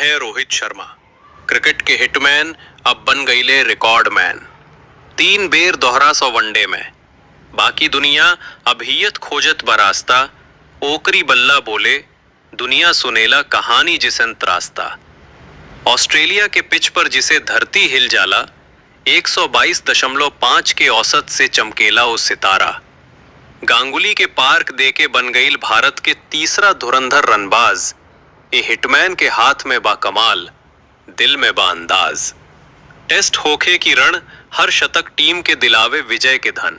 है रोहित शर्मा। क्रिकेट के हिटमैन अब बन गईले रिकॉर्ड मैन। 3 बेर दोहरा 100 वनडे में। बाकी दुनिया अभियत खोजत बरास्ता। ओकरी बल्ला बोले दुनिया सुनेला कहानी जिसन त्रास्ता। ऑस्ट्रेलिया के पिच पर जिसे धरती हिल जाला, 122.5 के औसत से चमकेला वो सितारा। गांगुली के पार्क देके बन गईल भारत के तीसरा धुरंधर रनबाज। ये हिटमैन के हाथ में बा कमाल, दिल में बा अंदाज। टेस्ट होखे की रण, हर शतक टीम के दिलावे विजय के धन।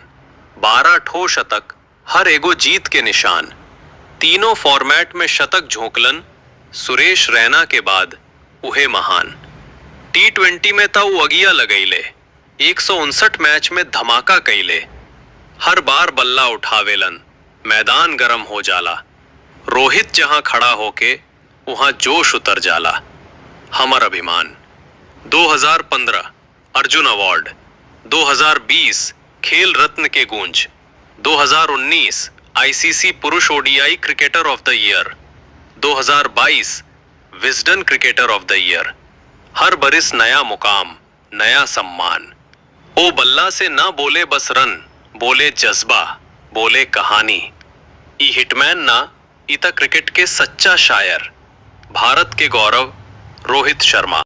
12 ठो शतक, हर एगो जीत के निशान। तीनों फॉर्मेट में शतक झोंकलन, सुरेश रैना के बाद उहे महान। T20 में था वो अगिया लगैले, 159 मैच में धमाका कैले। हर बार बल्ला उठावेलन, मैदान गरम हो जाला। रोहित जहां खड़ा होके वहां जोश उतर जाला। हमर अभिमान। 2015 अर्जुन अवार्ड, 2020 खेल रत्न के गूंज, 2019 ICC पुरुष ODI cricketer of the year, 2022 Wisden cricketer of the year. हर बरिस नया मुकाम, नया सम्मान। ओ बल्ला से ना बोले बस रन, बोले जज्बा, बोले कहानी। ई हिटमैन ना, इता क्रिकेट के सच्चा शायर। भारत के गौरव रोहित शर्मा।